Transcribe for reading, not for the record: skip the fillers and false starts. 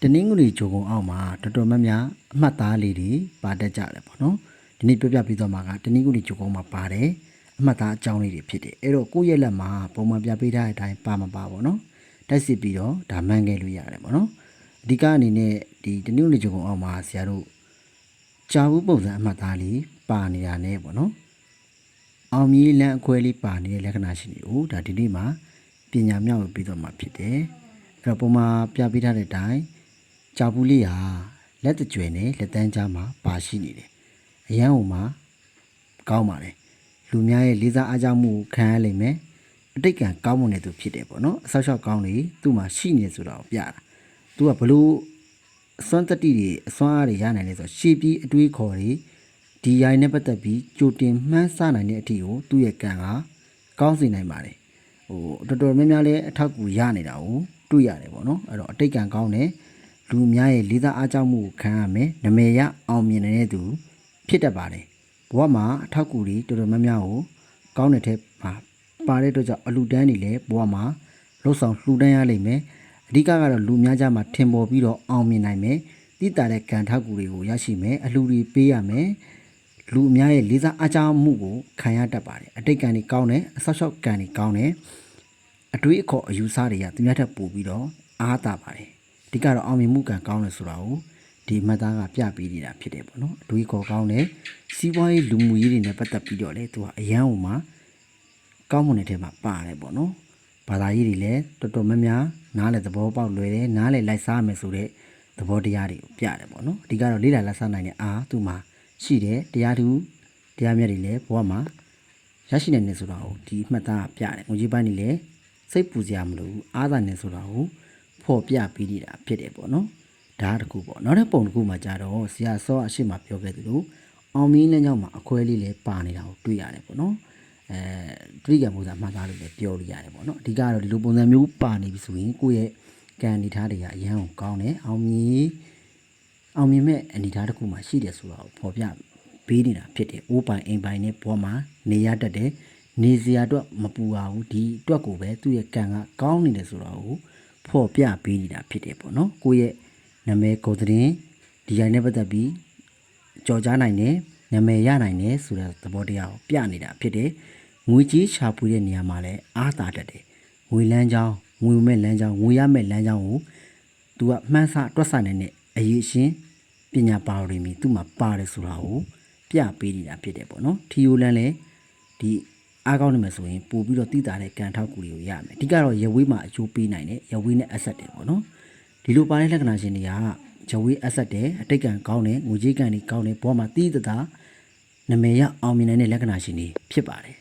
တနင်္ဂနွေဂျိုကုံအောက်မှာတော်တော်များများအမှတ်သားလေးတွေပါတတ်ကြတယ်ပေါ့နော်ဒီနေ့ပြောပြပြီးတော့မှာကတနင်္ဂနွေဂျိုကုံမှာပါတယ်အမှတ်သားအကြောင်းလေးတွေဖြစ်တယ်အဲ့တော့ကိုယ့်ရဲ့လက်မှာပုံမှန်ပြပေးထားတဲ့အတိုင်းပါမပါပေါ့နော်တက်စစ်ပြီးတော့ဒါမှန်းခဲ့လို့ရတယ်ပေါ့နော်အဓိကအနေနဲ့ဒီတနင်္ဂနွေဂျိုကုံအောက်မှာဆရာတို့ကြာဘူးပုံစံအမှတ်သားလေးပါနေတာ ਨੇ ပေါ့နော်အောင်မြင်လန်းအခွဲလေးပါနေတဲ့လက္ခဏာရှိနေဦးဒါဒီနေ့မှာပညာမြောက်ပြီးတော့မှာဖြစ်တယ်အဲ့တော့ပုံမှန်ပြပေးထားတဲ့အတိုင်းကြာဘူးလေးဟာလက်တကြွယ်နဲ့လက်တန်းကြားမှာပါရှိနေတယ်အရန်ဟိုမှာကောင်းပါတယ်လူများရဲ့လေးစားအားကြောင့်မှုခံရလိမ့်မယ်အတိတ်ကံကောင်းမွန်တဲ့သူဖြစ်တယ်ပေါ့နော်အဆောက်အအုံကောင်းတွေသူ့မှာရှိနေဆိုတာကိုပြတာသူကဘလို့အစွမ်းတတိတွေအစွမ်းအားတွေရနိုင်လဲဆိုတော့ရှေ့ပြီးအတွေးခေါ်တွေဒီရိုင်းနဲ့ပတ်သက်ပြီးကြိုတင်မှန်းဆနိုင်တဲ့အထိကိုသူ့ရဲ့ကံကကောင်းစေနိုင်ပါတယ်ဟိုတော်တော်များများလည်းအထောက်အကူရနေတာကိုတွေ့ရတယ်ပေါ့နော်အဲ့တော့အတိတ်ကံကောင်းတယ်လူများရဲ့လေးစားအားကြောင့်မှုခံရမယ်နမေရအောင်မြင်နေတဲ့သူဖြစ်တတ်ပါတယ်ဘဝမှာအထောက်အကူတွေတော်တော်များများကိုကောင်းတဲ့ထဲမှာပါတဲ့အတွက်ကြောင့်အလူတန်းတွေလည်းဘဝမှာလှုပ်ဆောင်လှူဒန်းရလိမ့်မယ်အဓိကကတော့လူများကြားမှာထင်ပေါ်ပြီးတော့အောင်မြင်နိုင်မယ်တိတာတဲ့ကံထောက်ကူတွေကိုရရှိမယ်အလှူတွေပေးရမယ်လူအများရဲ့လေးစားအားကြောင့်မှုကိုခံရတတ်ပါတယ်အတိတ်ကံတွေကောင်းတယ်အဆောက်အအုံကံတွေကောင်းတယ်အတွေးအခေါ်အယူဆတွေကသူများထက်ပိုပြီးတော့အားသာပါတယ်အဓိကတော့အောင်မြင်မှုကံကောင်းတယ်ဆိုတာကိုဒီမှတ်သားကပြပေးနေတာဖြစ်တယ်ပေါ့နော်အတွေးခေါ်ကောင်းတယ်စီးပွားရေးလူမှုရေးတွေနဲ့ပတ်သက်ပြီးတော့လေသူကအရန်ဟိုမှာကောင်းမွန်တဲ့ထဲမှာပါတယ်ပေါ့နော်ဘာသာရေးတွေလည်းတော်တော်များများနားလည်သဘောပေါက်လွယ်တယ်နားလည်လိုက်စားမယ်ဆိုတဲ့သဘောတရားတွေကိုပြတယ်ပေါ့နော်အဓိကတော့လေးလာလက်စားနိုင်တဲ့အားသူ့မှာရှိတယ်တရားသူတရားမြတ်တွေလည်းဘဝမှာရရှိနိုင်တယ်ဆိုတာကိုဒီမှတ်သားကပြတယ်ငွေကြေးပိုင်းတွေလည်းစိတ်ပူစရာမလိုဘူးအားသာနေဆိုတာကိုဖော်ပြပေးနေတာဖြစ်တယ်ပေါ့နော်ဒါတကူပေါ့နောက်တဲ့ပုံတစ်ခုမှာကြတော့ဆရာစောအရှိမပြောခဲ့သလိုအောင်မင်းလမ်းကြောင်းမှာအခွဲလေးလည်းပါနေတာကိုတွေ့ရတယ်ပေါ့နော်တတိကံပုံစံမှတ်သားလို့လည်းပြောလို့ရတယ်ပေါ့နော်အဓိကတော့ဒီလိုပုံစံမျိုးပါနေပြီဆိုရင်ကိုယ့်ရဲ့ကံအနေထားတွေကအရန်ကောင်းတယ်အောင်မြင်မဲ့အနေထားတစ်ခုမှာရှိတယ်ဆိုတာကိုဖော်ပြပေးနေတာဖြစ်တယ်အိုးပိုင်အိမ်ပိုင်နဲ့ဘောမှာနေရတတ်တယ်နေစရာအတွက်မပူပါဘူးဒီအတွက်ကိုပဲသူ့ရဲ့ကံကကောင်းနေတယ်ဆိုတာကိုဖော်ပြပေးနေတာဖြစ်တယ်ပေါ့နော်ကိုယ့်ရဲ့နာမည်ကိုယ်သတင်းဒီရိုင်းနဲ့ပတ်သက်ပြီးကြော်ကြားနိုင်တယ်နာမည်ရနိုင်တယ်ဆိုတဲ့သဘောတရားကိုပြနေတာဖြစ်တယ်ငွေကြီးရှာဖွေတဲ့နေရာမှာလည်းအားသာတတ်တယ်ငွေလမ်းကြောင်းငွေမဲ့လမ်းကြောင်းငွေရမဲ့လမ်းကြောင်းကိုသူကမှန်းဆတွက်ဆနိုင်တဲ့အရေးရှင်ပညာပါရမီသူ့မှာပါတယ်ဆိုတာကိုပြပေးနေတာဖြစ်တယ်ပေါ့နော်ထီယိုလန်းလည်းဒီအားကောင်းနေမှာဆိုရင်ပို့ပြီးတော့တည်တာတဲ့ကံထောက်ကူတွေကိုရမယ်အဓိကတော့ရဝေးမှာအကျိုးပေးနိုင်တယ်ရဝေးနဲ့အဆက်တယ်ပေါ့နော်ဒီလိုပါတဲ့လက္ခဏာရှင်တွေကရဝေးအဆက်တယ်အတိတ်ကံကောင်းတယ်ငွေကြေးကံတွေကောင်းတယ်ဘောမှာတည်တသာနမေရအောင်မြင်နိုင်တဲ့လက္ခဏာရှင်တွေဖြစ်ပါတယ်